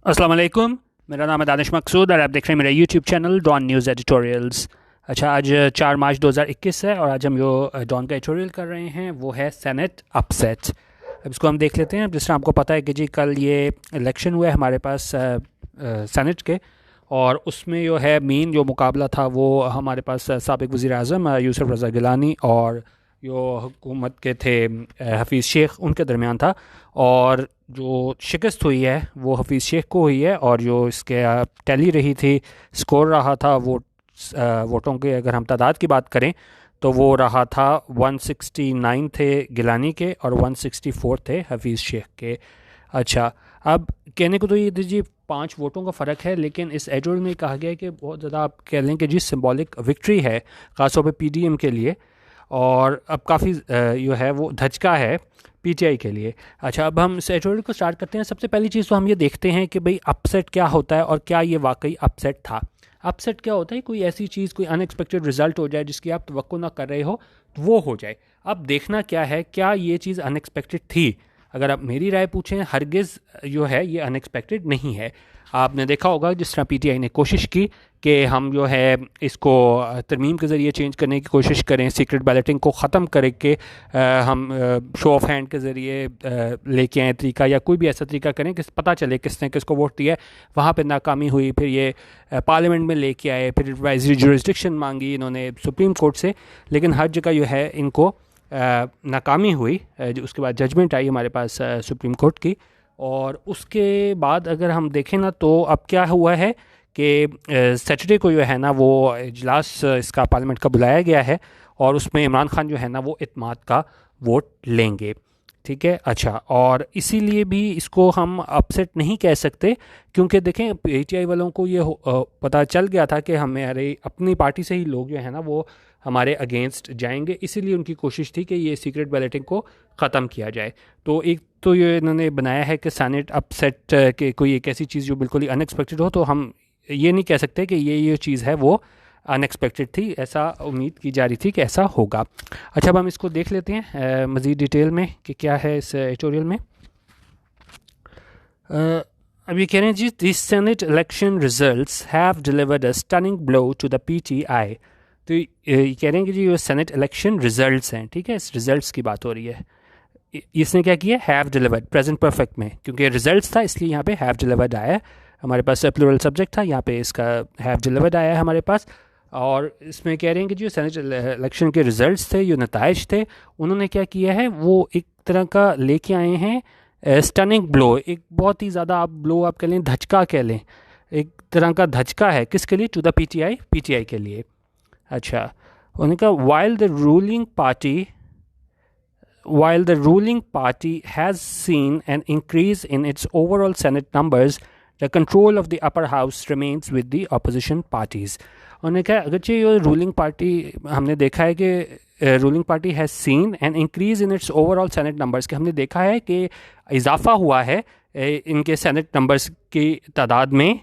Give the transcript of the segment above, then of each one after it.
अस्सलाम वालेकुम। मेरा नाम है दानिश मकसूद और आप देख रहे हैं मेरा YouTube channel Dawn news editorials. अच्छा, आज 4 मार्च 2021 है और आज हम जो डॉन का एडिटोरियल कर रहे हैं वो है सेनेट अपसेट। अब इसको हम देख लेते हैं। जिस तरह आपको पता है कि जी कल ये इलेक्शन हुआ है हमारे पास सेनेट के, और उसमें जो है मेन जो मुकाबला था वो हमारे पास साबिक़ वज़ीर आज़म यूसुफ रज़ा गिलानी और जो हुकूमत के थे हफीज़ शेख उनके दरमियान था। और जो शिकस्त हुई है वो हफीज़ शेख को हुई है, और जो इसके टैली रही थी, स्कोर रहा था वो वोटों के अगर हम तादाद की बात करें तो वो रहा था 169 थे गिलानी के और 164 थे हफीज़ शेख के। अच्छा, अब कहने को तो ये दीजिए 5 वोटों का फ़र्क है, लेकिन इस एडिटोरियल में कहा गया है कि बहुत ज़्यादा आप कह लें कि जी सिंबॉलिक विक्ट्री है ख़ासतौर पे पीडीएम के लिए, और अब काफ़ी जो है वो धचका है पीटीआई के लिए। अच्छा, अब हम इस एडिटोरियल को स्टार्ट करते हैं। सबसे पहली चीज़ तो हम ये देखते हैं कि भाई अपसेट क्या होता है और क्या ये वाकई अपसेट था। अपसेट क्या होता है? कोई ऐसी चीज़, कोई अनएक्सपेक्टेड रिजल्ट हो जाए जिसकी आप तवक्को ना कर रहे हो, तो वो हो जाए। अब देखना क्या है, क्या ये चीज़ अनएक्सपेक्टेड थी? अगर आप मेरी राय पूछें, हरगिज़ जो है ये अनएक्सपेक्टेड नहीं है। आपने देखा होगा जिस तरह पीटीआई ने कोशिश की कि हम जो है इसको तरमीम के ज़रिए चेंज करने की कोशिश करें, सीक्रेट बैलेटिंग को ख़त्म करके हम शो ऑफ हैंड के ज़रिए लेके आए तरीका, या कोई भी ऐसा तरीका करें कि पता चले किसने किसको वोट दिया है। वहाँ पे नाकामी हुई, फिर ये पार्लियामेंट में लेके आए, फिर एडवाइजरी जुरिस्डिक्शन मांगी इन्होंने सुप्रीम कोर्ट से, लेकिन हर जगह जो है इनको नाकामी हुई। उसके बाद जजमेंट आई हमारे पास सुप्रीम कोर्ट की, और उसके बाद अगर हम देखें ना तो अब क्या हुआ है कि सैटरडे को जो है ना वो इजलास इसका पार्लियामेंट का बुलाया गया है, और उसमें इमरान खान जो है ना वो इत्मीनान का वोट लेंगे। ठीक है। अच्छा, और इसीलिए भी इसको हम अपसेट नहीं कह सकते, क्योंकि देखें पीटीआई वालों को ये पता चल गया था कि हमारे अपनी पार्टी से ही लोग जो है ना वो हमारे अगेंस्ट जाएंगे, इसीलिए उनकी कोशिश थी कि ये सीक्रेट बैलेटिंग को ख़त्म किया जाए। तो एक तो ये इन्होंने बनाया है कि सेनेट अपसेट के कोई एक ऐसी चीज़ जो बिल्कुल ही अनएक्सपेक्टेड हो, तो हम ये नहीं कह सकते कि ये चीज़ है वो अनएक्सपेक्टेड थी, ऐसा उम्मीद की जा रही थी कि ऐसा होगा। अच्छा, अब हम इसको देख लेते हैं मज़ीद डिटेल में कि क्या है इस एडिटोरियल में। अब ये कह रहे हैं जी, this senate election results have delivered a stunning blow to the PTI. तो ये कह रहे हैं कि जी ये सेनेट इलेक्शन रिजल्ट्स हैं, ठीक है, इस रिजल्ट्स की बात हो रही है। इसने क्या किया? हैव डिलीवर्ड, प्रेजेंट परफेक्ट में, क्योंकि रिजल्ट्स था इसलिए यहाँ पे हैव डिलीवर्ड आया है। हमारे पास प्लूरल सब्जेक्ट था, यहाँ पे इसका हैव डिलीवर्ड आया है हमारे पास। और इसमें कह रहे हैं कि जो सेनेट इलेक्शन के रिजल्ट्स थे, जो नताइज थे, उन्होंने क्या किया है वो एक तरह का लेके आए हैं स्टनिंग ब्लो। एक बहुत ही ज़्यादा आप ब्लो आप कह लें, धचका कह लें, एक तरह का धचका है किसके लिए? टू द पीटीआई के लिए। अच्छा, उन्होंने कहा while the ruling party has seen an increase in its overall Senate numbers, the control of the upper house remains with the opposition parties. उन्होंने कहा अगरचे ये रूलिंग पार्टी, हमने देखा है कि ruling party has seen an increase in its overall senate numbers, कि हमने देखा है कि इजाफा हुआ है इनके सेनेट नंबर्स की तादाद में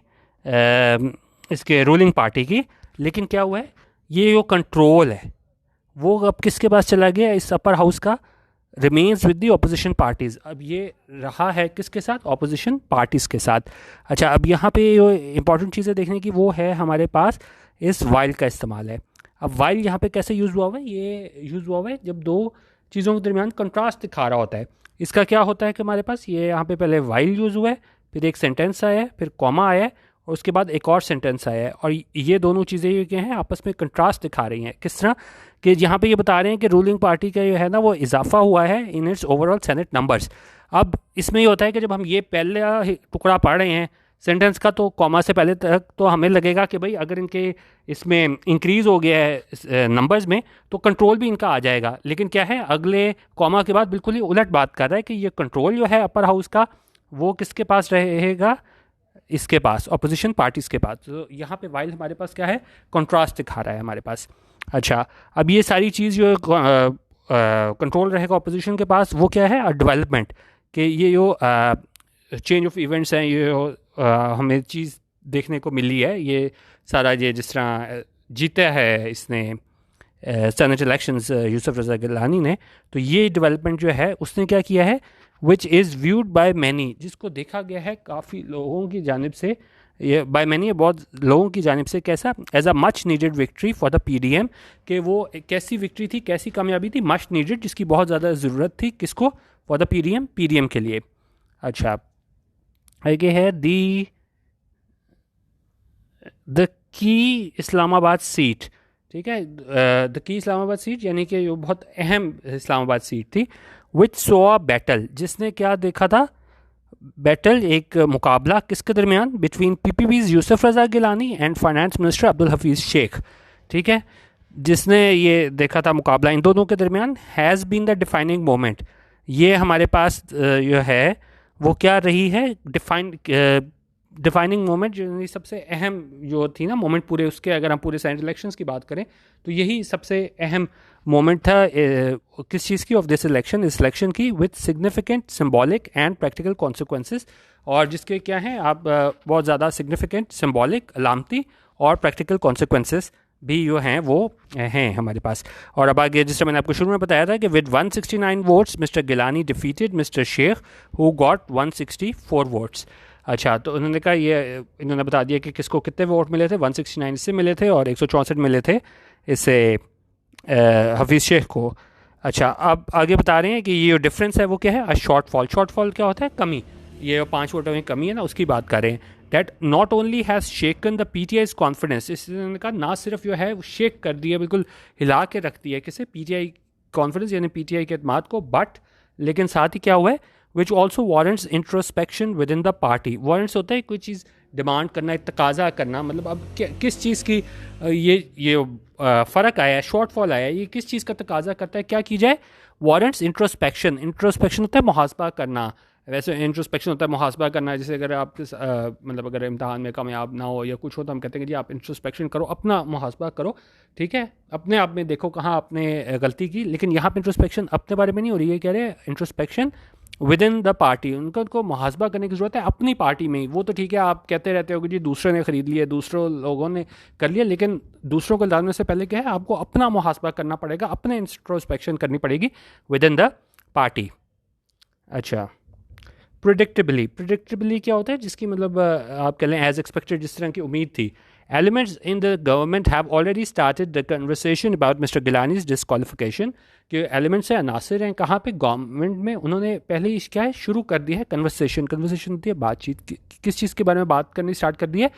इसके रूलिंग पार्टी की, लेकिन क्या हुआ है, ये जो कंट्रोल है वो अब किसके पास चला गया? इस अपर हाउस का remains with the opposition parties. अब ये रहा है किसके साथ? ऑपोजिशन पार्टीज़ के साथ। अच्छा, अब यहाँ पे जो इंपॉर्टेंट चीज़ें देखने की वो है हमारे पास इस वाइल का इस्तेमाल है। अब वाइल यहाँ पे कैसे यूज़ हुआ हुआ है? ये यूज़ हुआ हुआ है जब दो चीज़ों के दरमियान कंट्रास्ट दिखा रहा होता है। इसका क्या होता है कि हमारे पास ये यहाँ पे पहले वाइल यूज़ हुआ है, फिर एक सेंटेंस आया है, फिर कॉमा आया है, और उसके बाद एक और सेंटेंस आया है, और ये दोनों चीज़ें ये क्या हैं, आपस में कंट्रास्ट दिखा रही हैं। किस तरह कि यहाँ पे ये बता रहे हैं कि रूलिंग पार्टी का जो है ना वो इजाफा हुआ है in its overall senate numbers. अब इसमें ये होता है कि जब हम ये पहला टुकड़ा पढ़ रहे हैं सेंटेंस का, तो कॉमा से पहले तक तो हमें लगेगा कि भाई अगर इनके इसमें इंक्रीज़ हो गया है नंबर्स में तो कंट्रोल भी इनका आ जाएगा, लेकिन क्या है, अगले कॉमा के बाद बिल्कुल ही उलट बात कर रहा है कि ये कंट्रोल जो है अपर हाउस का वो किसके पास रहेगा? इसके पास, अपोजिशन पार्टीज़ के पास। तो यहाँ पे वाइल हमारे पास क्या है? कंट्रास्ट दिखा रहा है हमारे पास। अच्छा, अब ये सारी चीज़ जो कंट्रोल रहेगा अपोजिशन के पास, वो क्या है? डेवलपमेंट, कि ये जो चेंज ऑफ इवेंट्स हैं, ये हमें चीज़ देखने को मिली है। ये सारा ये जिस तरह जीता है इसने सेनेट इलेक्शंस यूसुफ रज़ा गिलानी ने, तो ये डेवलपमेंट जो है उसने क्या किया है, which is viewed by many, जिसको देखा गया है काफ़ी लोगों की जानिब से, ये बाय मैनी बहुत लोगों की जानिब से, कैसा, as a much needed victory for the PDM, कि वो एक कैसी विक्ट्री थी, कैसी कामयाबी थी, मच नीडेड, जिसकी बहुत ज़्यादा ज़रूरत थी, किसको, फॉर द पीडीएम के लिए। अच्छा, आगे है द की इस्लामाबाद सीट, ठीक है, द की इस्लामाबाद सीट यानी कि जो बहुत अहम इस्लामाबाद सीट थी, विच सो अ बैटल, जिसने क्या देखा था, बैटल, एक मुकाबला किसके दरमियान, between PPP's Yousuf Raza Gilani and finance minister Abdul Hafeez Shaikh, ठीक है, जिसने ये देखा था मुकाबला इन दोनों के दरमियान, has been the defining moment, ये हमारे पास जो है वो क्या रही है, डिफाइनिंग मोमेंट, जो सबसे अहम जो थी ना मोमेंट पूरे उसके, अगर हम पूरे सेनेट इलेक्शंस की बात करें तो यही सबसे अहम मोमेंट था, किस चीज़ की, ऑफ दिस इलेक्शन, इस इलेक्शन की, with significant symbolic and practical consequences, और जिसके क्या हैं आप बहुत ज़्यादा सिग्निफिकेंट, सिम्बॉलिक, अलामती और प्रैक्टिकल कॉन्सिक्वेंसेस भी जो हैं वो हैं हमारे पास। और अब आगे, जिस तरह मैंने आपको शुरू में बताया था कि with 169 votes Mister Gilani defeated Mister Shaikh who got 164 votes. अच्छा, तो उन्होंने कहा, ये इन्होंने बता दिया कि किसको कितने वोट मिले थे, 169 इससे मिले थे और 164 मिले थे इससे हफीज़ शेख को। अच्छा, अब आगे बता रहे हैं कि ये जो डिफरेंस है वो क्या है, शॉर्टफॉल। शॉर्टफॉल क्या होता है, कमी, ये 5 वोटों में कमी है ना, उसकी बात कर रहे हैं। That not only has shaken the PTI's confidence, इसने कहा ना सिर्फ जो है वो शेक कर दिया, बिल्कुल हिला के रख दिया किसे, पीटीआई कॉन्फिडेंस यानी पीटीआई के एतमाद को, बट लेकिन साथ ही क्या हुआ है, which also warrants introspection with in the party. Warrants होता है कोई चीज़ डिमांड करना, तकाजा करना, मतलब अब किस चीज़ की ये फ़र्क आया है, शॉर्टफॉल आया है, ये किस चीज़ का तकाजा करता है, क्या की जाए, वारंट्स इंट्रोस्पेक्शन। इंट्रोस्पेक्शन होता है मुहासबा करना, वैसे इंट्रोस्पेक्शन होता है मुहासबा करना, जैसे अगर आप मतलब अगर इम्तहान में कामयाब ना हो या कुछ हो तो हम कहते हैं कि जी आप इंट्रोस्पेक्शन करो, अपना मुहासबा करो, ठीक है, अपने आप में देखो कहाँ आपने गलती की। लेकिन यहाँ पे इंट्रोस्पेक्शन अपने बारे में नहीं हो रही है, कह रहे हैं introspection with in the party, उनको मुहासबा करने की ज़रूरत है अपनी पार्टी में ही। वो तो ठीक है, आप कहते रहते हो कि जी दूसरे ने ख़रीद लिया, दूसरों लोगों ने कर लिया, लेकिन दूसरों को डालने से पहले क्या है, आपको अपना मुहासबा करना पड़ेगा, अपने इंट्रोस्पेक्शन करनी पड़ेगी विद इन द पार्टी। अच्छा, प्रिडिक्टेबली क्या होता है, जिसकी मतलब आप कह लें एज एक्सपेक्टेड, जिस तरह की उम्मीद थी। Elements in the government have already started the conversation about mister Gilani's disqualification, के एलिमेंट्स हैं, अनासर हैं, कहाँ पे, गवर्नमेंट में उन्होंने पहले ही क्या है शुरू कर दिया है कन्वर्सेशन होती है बातचीत, किस चीज़ के बारे में बात करनी स्टार्ट कर दी है,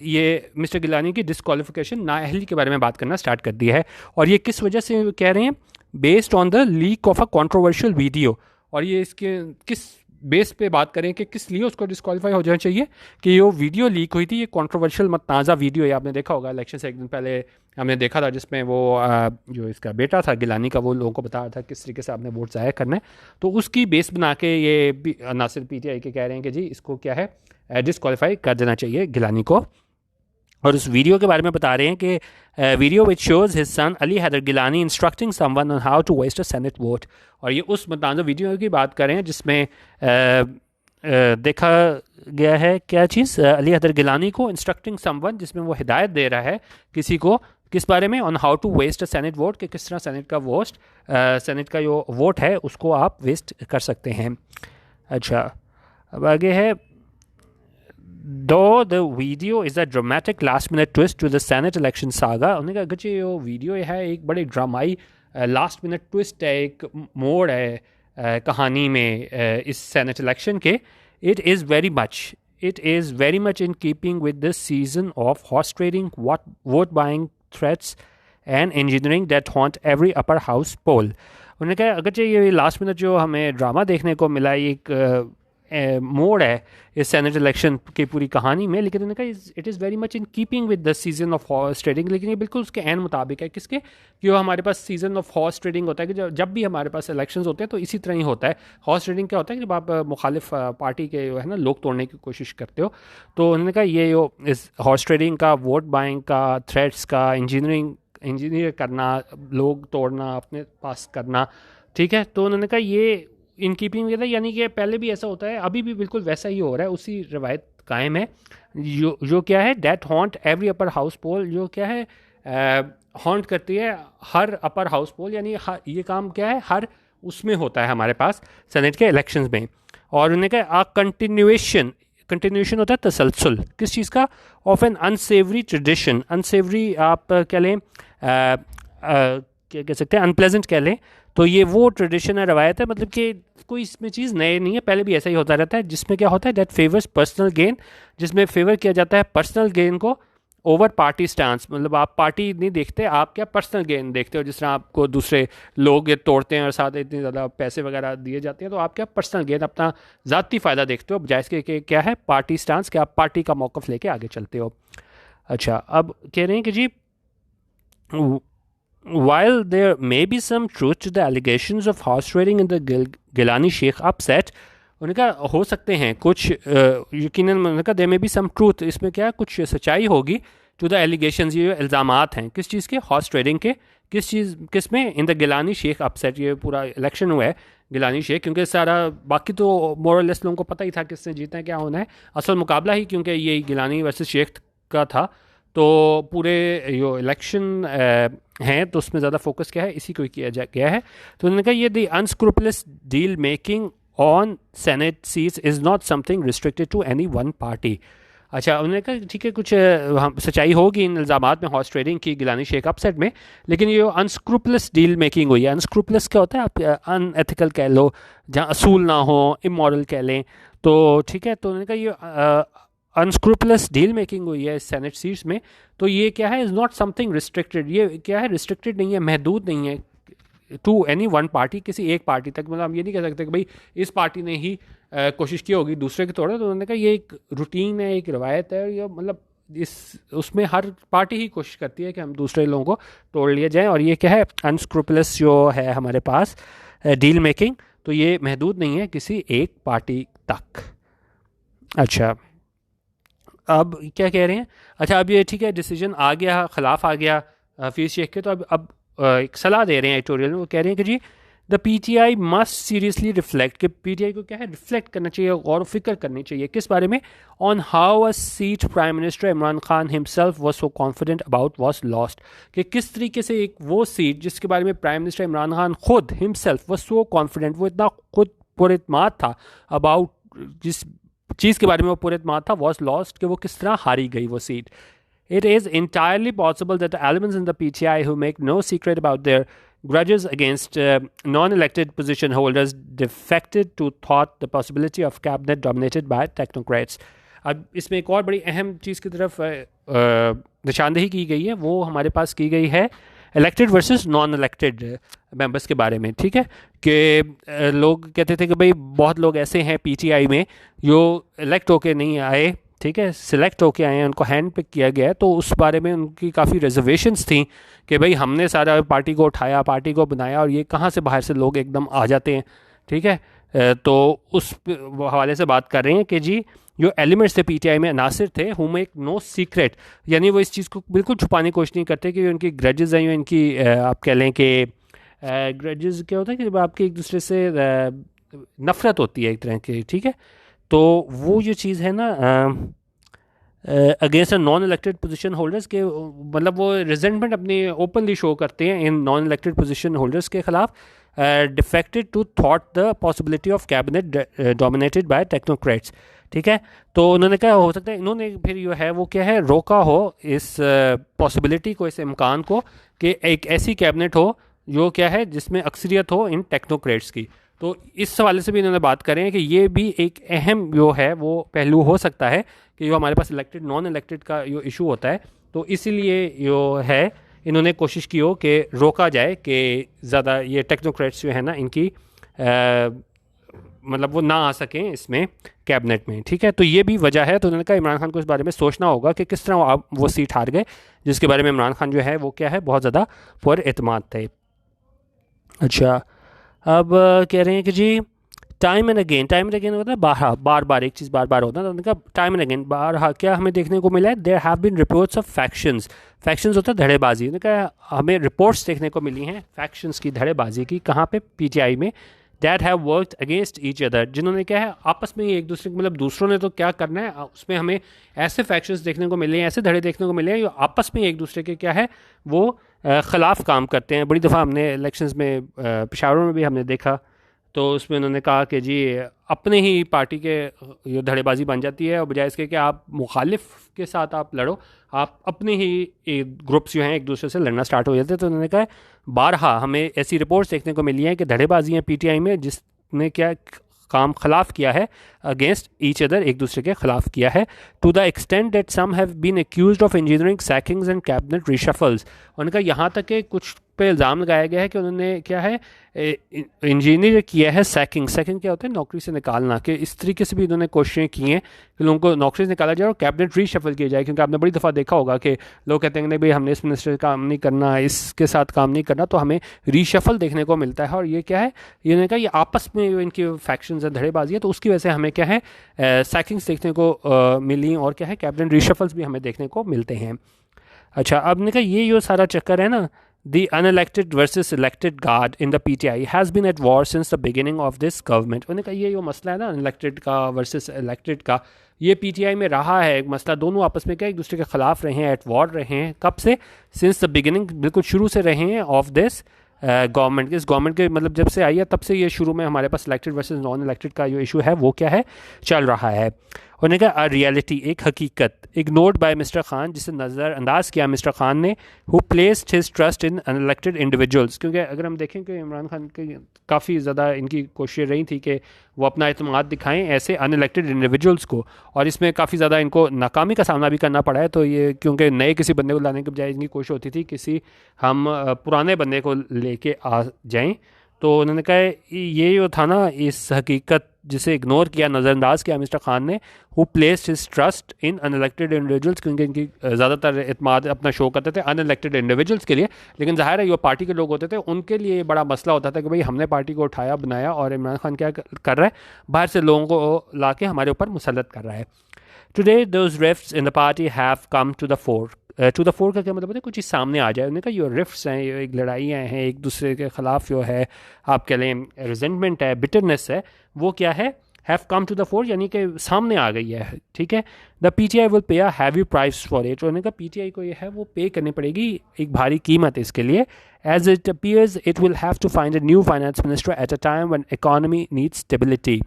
ये मिस्टर गिलानी की डिस्क्वालिफिकेशन, नाअहली के बारे में बात करना स्टार्ट कर दिया है। और ये किस वजह से कह रहे हैं, based on the leak of a controversial video. और ये इसके किस बेस पे बात करें कि किस लिए उसको डिस्क्वालीफाई हो जाना चाहिए, कि ये वीडियो लीक हुई थी, ये कंट्रोवर्शियल मतनाज़ा वीडियो है, आपने देखा होगा इलेक्शन से एक दिन पहले हमने देखा था, जिसमें वो जो इसका बेटा था गिलानी का, वो लोगों को बता रहा था किस तरीके से आपने वोट ज़ाया करना है। तो उसकी बेस बना के ये नासिर पीटीआई के कह रहे हैं कि जी इसको क्या है, डिस्क्वालीफाई कर देना चाहिए गिलानी को। और उस वीडियो के बारे में बता रहे हैं कि video which shows his son Ali Haider Gilani instructing someone on how to waste a senate vote. और ये उस मतनाज़ा वीडियो की बात कर रहे हैं जिसमें देखा गया है क्या चीज़, अली हैदर गिलानी को इंस्ट्रक्टिंग समवन, जिसमें वो हिदायत दे रहा है किसी को, किस बारे में, on how to waste a senate vote, कि किस तरह सेनेट का जो वोट है उसको आप वेस्ट कर सकते हैं। अच्छा, अब आगे है, Though the video is a dramatic last-minute twist to the Senate election saga, उन्होंने कहा अगरचे ये वीडियो है एक बड़े ड्रामाई लास्ट मिनट ट्विस्ट है, एक मोड़ है कहानी में इस सेनेट इलेक्शन के, it is very much in keeping with this season of horse trading, vote buying threats and engineering that haunt every upper house poll। उन्होंने कहा अगरचे ये लास्ट मिनट जो हमें ड्रामा देखने को मिला, एक मोड़ है इस सेनेट इलेक्शन की पूरी कहानी में, लेकिन उन्होंने कहा it is very much in keeping with the season of horse trading, लेकिन ये बिल्कुल उसके एन मुताबिक है, किसके, कि वो हमारे पास सीजन ऑफ हॉर्स ट्रेडिंग होता है, कि जब भी हमारे पास इलेक्शंस होते हैं तो इसी तरह ही होता है। हॉर्स ट्रेडिंग क्या होता है कि जब आप मुखालिफ पार्टी के जो है ना लोग तोड़ने की कोशिश करते हो, तो उन्होंने कहा ये जो इस हॉर्स ट्रेडिंग का, वोट बाइंग का, थ्रेट्स का, इंजीनियर करना, लोग तोड़ना, अपने पास करना, ठीक है, तो उन्होंने कहा ये इन कीपिंग विद, यानी कि पहले भी ऐसा होता है, अभी भी बिल्कुल वैसा ही हो रहा है, उसी रवायत कायम है, जो क्या है, that haunt every upper house poll, जो क्या है हॉन्ट करती है हर अपर हाउस पोल, यानी ये काम क्या है, हर उसमें होता है हमारे पास सेनेट के इलेक्शंस में। और उन्होंने कहा कंटिन्यूएशन होता है तसलसल किस चीज़ का, ऑफ एन अनसेवरी ट्रेडिशन, अनसेवरी आप कह लें क्या कह सकते हैं, अनप्लेजेंट कह लें। तो ये वो ट्रेडिशन है, रवायत है, मतलब कि कोई इसमें चीज़ नए नहीं है, पहले भी ऐसा ही होता रहता है, जिसमें क्या होता है दैट फेवर्स पर्सनल गेन, जिसमें फेवर किया जाता है पर्सनल गेन को ओवर पार्टी स्टांस। मतलब आप पार्टी नहीं देखते, आप क्या पर्सनल गेन देखते हो। जिस तरह आपको दूसरे लोग ये तोड़ते हैं और साथ इतने ज़्यादा पैसे वगैरह दिए जाते हैं, तो आप क्या पर्सनल गेन, अपना ज़ाती फ़ायदा देखते हो, बजाय इसके क्या है पार्टी स्टांस, कि आप पार्टी का मौक़िफ़ लेके आगे चलते हो। अच्छा, अब कह रहे हैं कि जी while there may be some truth to the allegations of horse trading in the Gilani Sheikh upset, उन्होंने कहा हो सकते हैं कुछ यकीनन, उन्होंने कहा there may be some truth, इसमें क्या कुछ सच्चाई होगी, to the allegations, ये इल्ज़ामात हैं किस चीज़ के, हॉर्स ट्रेडिंग के, किस में, in the Gilani Shaikh upset. ये पूरा इलेक्शन हुआ है गिलानी शेख, क्योंकि सारा बाकी तो मोरलेस लोगों को पता ही था किसने जीतना है, क्या होना है, असल मुकाबला ही क्योंकि ये गिलानी वर्सेस शेख का था। तो पूरे जो इलेक्शन हैं तो उसमें ज़्यादा फोकस क्या है, इसी को किया गया है। तो उन्होंने कहा ये the unscrupulous deal making on senate seats is not something restricted to any one party. अच्छा, उन्होंने कहा ठीक है कुछ सच्चाई होगी इन इल्ज़ामात में हॉर्स ट्रेडिंग की गिलानी शेख अपसेट में, लेकिन ये अनस्क्रूपलस डील मेकिंग हुई है। अनस्क्रूपलस क्या होता है, आप अनएथिकल कह लो, जहाँ असूल ना हो, इमोरल कह लें, तो ठीक है। तो उन्होंने कहा ये अनस्क्रूपलस डील मेकिंग हुई है सेनेट सीट्स में, तो ये क्या है, इज़ नॉट समथिंग रिस्ट्रिक्टेड, ये क्या है रिस्ट्रिक्टेड नहीं है, महदूद नहीं है टू एनी वन पार्टी, किसी एक पार्टी तक। मतलब हम ये नहीं कह सकते कि भाई इस पार्टी ने ही कोशिश की होगी दूसरे के तोड़े। तो उन्होंने कहा ये एक रूटीन है, एक रवायत है, ये मतलब उसमें हर पार्टी ही कोशिश करती है कि हम दूसरे लोगों को तोड़ लिए जाएँ। और ये क्या है अनस्क्रूपलस जो है हमारे पास डील मेकिंग, तो ये महदूद नहीं है किसी एक पार्टी तक। अच्छा, अब क्या कह रहे हैं, अच्छा अब ये ठीक है डिसीजन आ गया, खिलाफ आ गया हफीज़ शेख के, तो अब एक सलाह दे रहे हैं एडिटोरियल में, वो कह रहे हैं कि जी the PTI must seriously reflect, कि PTI को क्या है रिफ्लेक्ट करना चाहिए, गौर फिक्र करनी चाहिए किस बारे में, on how a seat prime minister Imran Khan himself was so confident about was lost, कि किस तरीके से एक वो सीट जिसके बारे में प्राइम मिनिस्टर इमरान खान खुद हिमसेल्फ वाज सो कॉन्फिडेंट, वो इतना खुद पुरइत्माद था अबाउट जिस चीज़ के बारे में वो पुरइत्माद था, वॉज लॉस्ट, कि वो किस तरह हारी गई वो seat. It is entirely possible that the elements in the PTI who make no secret about their grudges against non-elected position holders defected to thought the possibility of cabinet dominated by technocrats. अब इसमें एक और बड़ी अहम चीज़ की तरफ निशानदेही की गई है, वो हमारे पास की गई है elected versus non elected members के बारे में। ठीक है, कि लोग कहते थे कि भाई बहुत लोग ऐसे हैं PTI में जो इलेक्ट होके नहीं आए, ठीक है, सिलेक्ट होके आए हैं, उनको हैंड पिक किया गया है, तो उस बारे में उनकी काफ़ी रिजर्वेशंस थी कि भाई हमने सारा पार्टी को उठाया, पार्टी को बनाया, और ये कहाँ से बाहर से लोग एकदम आ जाते हैं। ठीक है, तो उस हवाले से बात कर रहे हैं कि जी जो एलिमेंट्स थे PTI में अनासिर थे, हु मेक नो सीक्रेट, यानी वो इस चीज़ को बिल्कुल छुपाने की कोशिश नहीं करते कि उनकी ग्रजेस हैं, इनकी आप कह लें कि ग्रजेस क्या होता है कि जब आपके एक दूसरे से नफ़रत होती है एक तरह की। ठीक है, तो वो जो चीज़ है ना against non elected position holders के, मतलब वो रिजेंटमेंट अपनी ओपनली शो करते हैं इन नॉन इलेक्टेड पोजीशन होल्डर्स के खिलाफ, defected to thought the possibility of cabinet dominated by technocrats. ठीक है, तो उन्होंने क्या हो सकता है, इन्होंने फिर जो है वो क्या है रोका हो इस पॉसिबिलिटी को, इस इम्कान को कि एक ऐसी कैबिनेट हो जो क्या है जिसमें अक्सरियत हो इन टेक्नोक्रेट्स की। तो इस हवाले से भी इन्होंने बात करें कि ये भी एक अहम जो है वो पहलू हो सकता है कि जो हमारे पास इलेक्टेड नॉन इलेक्टेड का जो इशू होता है, तो इसीलिए जो है इन्होंने कोशिश की हो कि रोका जाए कि ज़्यादा ये टेक्नोक्रेट्स जो है ना इनकी मतलब वो ना आ सकें इसमें कैबिनेट में। ठीक है, तो ये भी वजह है। तो उन्होंने कहा इमरान खान को इस बारे में सोचना होगा कि किस तरह वो सीट हार गए, जिसके बारे में इमरान खान जो है वो क्या है बहुत ज़्यादा पुरइत्माद थे। अच्छा, अब कह रहे हैं कि जी टाइम एंड अगेन होता है बार बार एक चीज़ बार बार होता है। तो उन्होंने कहा टाइम एंड अगेन बार क्या हमें देखने को मिला है, there have been reports of factions होता है धड़ेबाजी। उन्होंने कहा हमें रिपोर्ट्स देखने को मिली हैं फैक्शंस की, धड़ेबाजी की, कहाँ पे PTI में, that have worked against each other, जिन्होंने क्या है आपस में एक दूसरे को, मतलब दूसरों ने तो क्या करना है, उसमें हमें ऐसे फैक्शंस देखने को मिले हैं, ऐसे धड़े देखने को मिले हैं जो आपस में एक दूसरे के क्या है वो ख़िलाफ़ काम करते हैं। बड़ी दफ़ा हमने इलेक्शंस में पेशावर में भी हमने देखा, तो उसमें उन्होंने कहा कि जी अपने ही पार्टी के ये धड़ेबाजी बन जाती है, और बजाय इसके कि आप मुखालिफ के साथ आप लड़ो, आप अपने ही ग्रुप्स जो हैं एक दूसरे से लड़ना स्टार्ट हो जाते हैं। तो उन्होंने कहा बारहा हमें ऐसी रिपोर्ट्स देखने को मिली हैं कि धड़ेबाजी हैं पीटीआई में, जिसने क्या काम खिलाफ किया है अगेंस्ट ईच अदर, एक दूसरे के खिलाफ किया है, to the extent that some have been accused of engineering sackings and cabinet reshuffles. उनका यहाँ तक कि कुछ पे इल्ज़ाम लगाया गया है कि उन्होंने क्या है इंजीनियर किया है सैकिंग। सैकिंग क्या होता है, नौकरी से निकालना, कि इस तरीके से भी उन्होंने कोशिशें की हैं कि लोगों को नौकरी से निकाला जाए और कैबिनेट रीशफल किया जाए। क्योंकि आपने बड़ी दफ़ा देखा होगा कि लोग कहते हैं कि नहीं भाई हमने इस मिनिस्टर काम नहीं करना, इसके साथ काम नहीं करना, तो हमें रीशफल देखने को मिलता है। और ये क्या है, इन्होंने कहा ये आपस में इनकी फैक्शंस हैं, धड़ेबाजी है, तो उसकी वजह से हमें क्या है सैकिंग्स देखने को मिली, और क्या है कैबिनेट रीशफल्स भी हमें देखने को मिलते हैं। अच्छा, अब ने कहा ये जो सारा चक्कर है ना, the unelected versus elected guard in the PTI has been at war since the beginning of this government। उन्होंने कहा ये जो मसला है ना unelected का versus elected का, ये PTI में रहा है एक मसला, दोनों आपस में क्या एक दूसरे के खिलाफ रहे हैं, एट वॉर रहे हैं। कब से? since the beginning, बिल्कुल शुरू से रहे हैं ऑफ दिस गवर्नमेंट। इस गवर्नमेंट के मतलब जब से आई है तब से ये शुरू में हमारे पास इलेक्टेड वर्सेस नॉन इलेक्टेड का जो इशू है वो क्या है चल रहा है। उन्होंने कहा रियलिटी, एक हकीकत, इग्नोर्ड बाय मिस्टर खान, जिसे नज़रअंदाज किया मिस्टर खान ने, who placed his trust in unelected individuals. क्योंकि अगर हम देखें कि इमरान खान की काफ़ी ज़्यादा इनकी कोशिश रही थी कि वो अपना एतमाद दिखाएं ऐसे अनइलेक्टेड इंडिविजुअल्स को, और इसमें काफ़ी ज़्यादा इनको नाकामी का सामना भी करना पड़ा है। तो ये क्योंकि नए किसी बंदे को लाने के बजाय इनकी कोशिश होती थी किसी हम पुराने बंदे को लेके आ जाएं। तो उन्होंने कहा ये जो था ना, इस हकीकत जिसे इग्नोर किया, नज़रअंदाज किया मिस्टर खान ने, who placed his trust in unelected individuals, क्योंकि इनकी ज़्यादातर एतमाद अपना शो करते थे अनइलेक्टेड इंडिविजुअल्स के लिए। लेकिन ज़ाहिर है जो पार्टी के लोग होते थे उनके लिए ये बड़ा मसला होता था कि भाई हमने पार्टी को उठाया बनाया, और इमरान खान क्या कर रहा है, बाहर से लोगों को ला के हमारे ऊपर मुसल्लत कर रहा है। Today those rifts in the party have come to the fore. To the fore का क्या मतलब है, कुछ चीज़ सामने आ जाए। उन्होंने कहा यो रिफ्ट्स हैं, ये एक लड़ाइयाँ हैं एक दूसरे के ख़िलाफ़, जो है आप कह लें रिजेंटमेंट है, बिटरनेस है, वो क्या है have come to the fore, यानी कि सामने आ गई है। ठीक है, the PTI will pay a heavy price for it. उन्होंने कहा PTI को ये है वो पे करनी पड़ेगी एक भारी कीमत इसके लिए। As it appears it will have to find a new finance minister at a time when economy needs stability.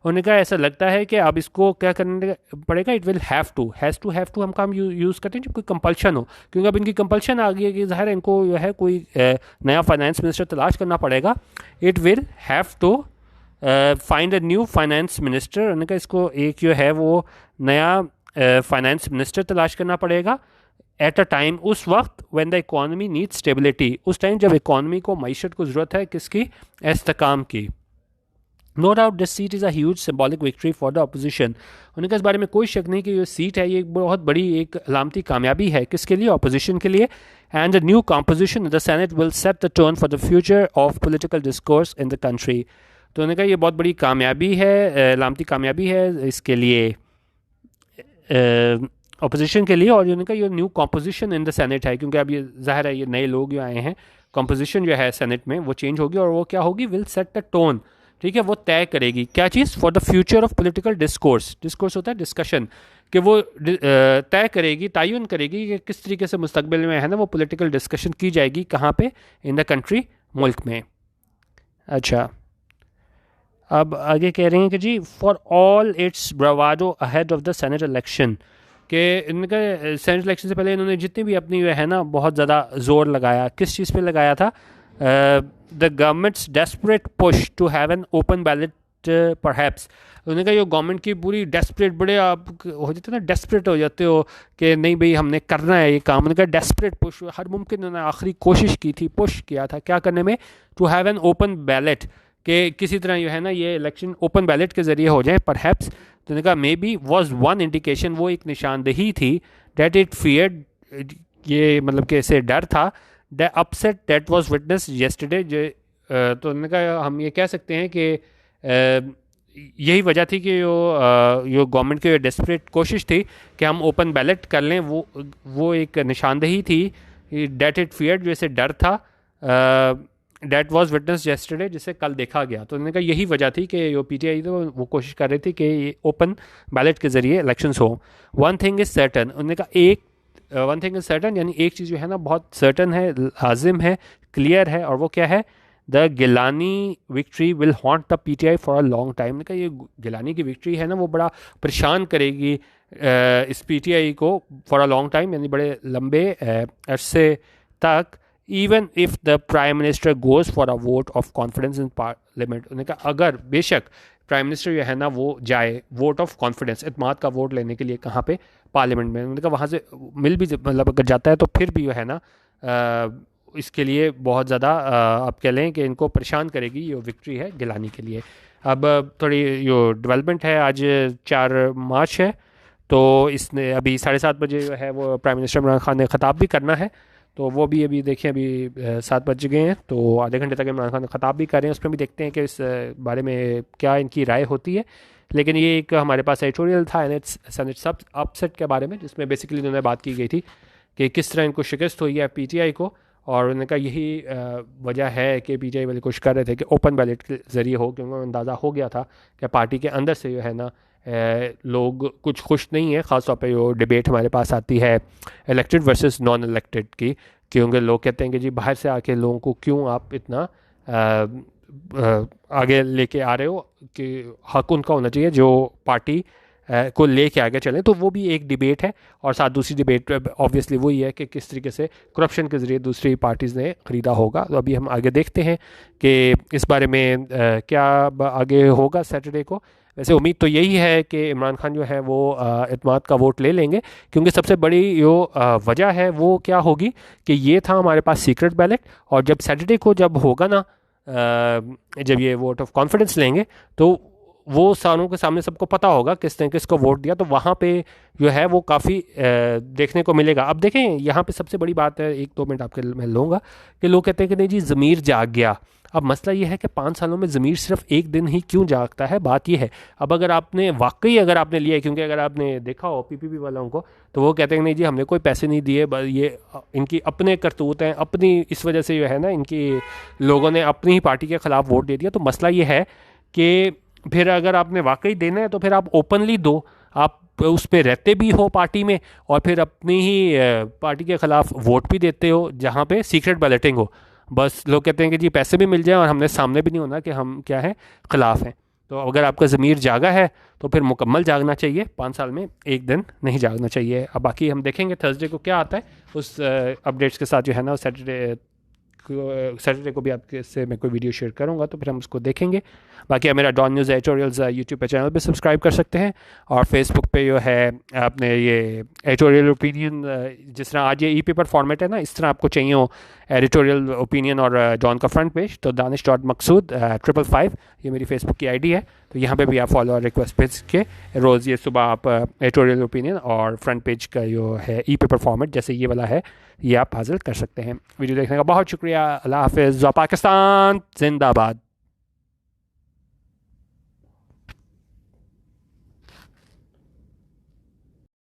उन्होंने कहा ऐसा लगता है कि अब इसको क्या करने पड़ेगा, इट विल हैव टू हम काम यूज़ करते हैं जब कोई कंपल्शन हो। क्योंकि अब इनकी कंपल्शन आ गई है कि ज़ाहिर है इनको जो है कोई नया फाइनेंस मिनिस्टर तलाश करना पड़ेगा। It will have to find a new finance minister. उन्होंने कहा इसको एक जो है वो नया फाइनेंस मिनिस्टर तलाश करना पड़ेगा एट अ टाइम, उस वक्त when the economy needs stability, उस टाइम जब इकॉनमी को मईशत को ज़रूरत है किसकी, इस्तेकाम की। No doubt this seat is a huge symbolic victory for the opposition. उनका इस बारे में कोई शक नहीं कि ये सीट है ये एक बहुत बड़ी एक अलामती कामयाबी है किसके लिए, अपोजिशन के लिए। And the new composition in the senate will set the tone for the future of political discourse in the country. तो उन्होंने कहा ये बहुत बड़ी कामयाबी है, अलामती कामयाबी है इसके लिए अपोजिशन के लिए। और उन्होंने कहा ये new composition in the senate है, क्योंकि अब ये ज़ाहिर है ये नए लोग जो आए हैं, कॉम्पोजिशन जो है सेनेट में वो चेंज होगी, और वो क्या होगी, विल सेट द टोन। ठीक है, वो तय करेगी क्या चीज़, for the future of political discourse. Discourse होता है डिस्कशन, कि वो तय करेगी, तयन करेगी कि किस तरीके से मुस्तकबिल में है ना वो पॉलिटिकल डिस्कशन की जाएगी, कहाँ पे, इन द कंट्री, मुल्क में। अच्छा, अब आगे कह रहे हैं कि जी for all its bravado ahead of the senate election, कि इनका सेनेट इलेक्शन से पहले इन्होंने जितनी भी अपनी है ना बहुत ज़्यादा जोर लगाया, किस चीज़ पे लगाया था, the government's desperate push to have an open ballot perhaps. उन्होंने कहा ये गवर्नमेंट की पूरी डेस्परेट, बड़े आप हो जाते हो ना, डेस्परेट हो जाते हो कि नहीं भाई हमने करना है ये काम। उन्होंने कहा डेस्परेट पुश, हर मुमकिन उन्होंने आखिरी कोशिश की थी, पुश किया था क्या करने में, to have an open ballot, कि किसी तरह जो है ना ये इलेक्शन ओपन बैलेट के ज़रिए हो जाए, परहैप्स। तो उन्होंने कहा may be was one indication, वो एक निशानदही थी, डेट इट फियर्ड, ये मतलब कि इसे डर था, the upset that was witness yesterday. तो उन्होंने कहा हम ये कह सकते हैं कि यही वजह थी कि यो गवर्नमेंट की डेस्परेट कोशिश थी कि हम ओपन बैलेट कर लें, वो एक निशानदही थी, डेट इट फियर्ड, जो इसे डर था, डेट वॉज विटनेस येस्टरडे, जिसे कल देखा गया। तो उन्होंने कहा यही वजह थी कि जो पीटीआई तो वो कोशिश कर रही थी कि ओपन बैलेट के ज़रिए इलेक्शंस हो। वन थिंग इज़ सर्टन, उन्होंने कहा वन थिंग इज़ सर्टन, यानी एक चीज़ जो है ना बहुत सर्टन है, लाजिम है, क्लियर है, और वो क्या है, the Gilani victory will haunt the PTI for a long time. ने कहा ये गिलानी की विक्ट्री है ना वो बड़ा परेशान करेगी इस पीटीआई को फॉर अ लॉन्ग टाइम, यानी बड़े लंबे अरसे तक। Even if the prime minister goes for a vote of confidence in parliament, उन्होंने कहा अगर बेशक प्राइम मिनिस्टर जो है ना वो जाए वोट ऑफ कॉन्फिडेंस, इत्मीनान का वोट लेने के लिए, कहाँ पे, पार्लियामेंट में, उन्होंने कहा वहाँ से मिल भी, मतलब अगर जाता है तो फिर भी जो है ना इसके लिए बहुत ज़्यादा आप कह लें कि इनको परेशान करेगी ये विक्ट्री है गिलानी के लिए। अब थोड़ी जो डेवलपमेंट है, आज 4 मार्च है, तो इसने अभी 7:30 बजे जो है वो प्राइम मिनिस्टर इमरान खान ने ख़ताब भी करना है, तो वो भी अभी देखिए अभी 7 बज गए हैं, तो आधे घंटे तक इमरान खान ख़ताब भी कर रहे हैं, उसमें भी देखते हैं कि इस बारे में क्या इनकी राय होती है। लेकिन ये एक हमारे पास एडिटोरियल था सेनेट सब अपसेट के बारे में, जिसमें बेसिकली उन्होंने बात की गई थी कि किस तरह इनको शिकस्त हुई है पीटीआई को, और उन्होंने कहा यही वजह है कि पीटीआई वाले कोशिश कर रहे थे कि ओपन बैलेट के ज़रिए हो, क्योंकि अंदाज़ा हो गया था कि पार्टी के अंदर से जो है ना लोग कुछ खुश नहीं है, ख़ास तौर पे जो डिबेट हमारे पास आती है इलेक्टेड वर्सेस नॉन इलेक्टेड की, क्योंकि लोग कहते हैं कि जी बाहर से आके लोगों को क्यों आप इतना आगे लेके आ रहे हो, कि हक उनका होना चाहिए जो पार्टी को लेके आगे चलें। तो वो भी एक डिबेट है, और साथ दूसरी डिबेट ऑब्वियसली वही है कि किस तरीके से करप्शन के ज़रिए दूसरी पार्टीज़ ने ख़रीदा होगा। तो अभी हम आगे देखते हैं कि इस बारे में क्या आगे होगा सैटरडे को। वैसे उम्मीद तो यही है कि इमरान खान जो है वो इत्मीनान का वोट ले लेंगे, क्योंकि सबसे बड़ी जो वजह है वो क्या होगी कि ये था हमारे पास सीक्रेट बैलेट, और जब सैटरडे को जब होगा ना जब ये वोट ऑफ कॉन्फिडेंस लेंगे, तो वो सारों के सामने सबको पता होगा किसने किसको वोट दिया, तो वहाँ पे जो है वो काफ़ी देखने को मिलेगा। अब देखें यहाँ पे सबसे बड़ी बात है, 1-2 मिनट आपके मैं लूँगा, कि लोग कहते हैं कि नहीं जी ज़मीर जाग गया। अब मसला ये है कि 5 सालों में ज़मीर सिर्फ एक दिन ही क्यों जागता है, बात ये है। अब अगर आपने वाकई अगर आपने लिया है, क्योंकि अगर आपने देखा हो पीपीपी वालों को, तो वो कहते हैं नहीं जी हमने कोई पैसे नहीं दिए, ये इनकी अपने करतूत हैं, अपनी इस वजह से जो है ना इनकी लोगों ने अपनी ही पार्टी के ख़िलाफ़ वोट दे दिया। तो मसला ये है कि फिर अगर आपने वाकई देना है तो फिर आप ओपनली दो, आप उस पर रहते भी हो पार्टी में, और फिर अपनी ही पार्टी के ख़िलाफ़ वोट भी देते हो जहाँ पे सीक्रेट बैलेटिंग हो। बस लोग कहते हैं कि जी पैसे भी मिल जाए और हमने सामने भी नहीं होना कि हम क्या है, ख़िलाफ़ हैं। तो अगर आपका ज़मीर जागा है तो फिर मुकम्मल जागना चाहिए, 5 साल में एक दिन नहीं जागना चाहिए। अब बाकी हम देखेंगे थर्सडे को क्या आता है, उस अपडेट्स के साथ जो है ना सैटरडे को भी आपके से मैं कोई वीडियो शेयर करूंगा, तो फिर हम उसको देखेंगे। बाकी आप मेरा डॉन न्यूज़ एडिटोरियल्स यूट्यूब पे चैनल पे सब्सक्राइब कर सकते हैं, और फेसबुक पे जो है आपने ये एडिटोरियल ओपिनियन, जिस तरह आज ये ई पेपर फॉर्मेट है ना, इस तरह आपको चाहिए हो एडिटोरियल ओपिनियन और डॉन का फ्रंट पेज, तो दानिश.मकसूद 555 ये मेरी फेसबुक की आईडी है, तो यहाँ पे भी आप फॉलो और रिक्वेस्ट भेज के रोज़ ये सुबह आप एडिटोरियल ओपिनियन और फ्रंट पेज का जो है ई पेपर फॉर्मेट जैसे ये वाला है, ये आप हासिल कर सकते हैं। वीडियो देखने का बहुत शुक्रिया। अल्लाह हाफ़िज़। पाकिस्तान जिंदाबाद।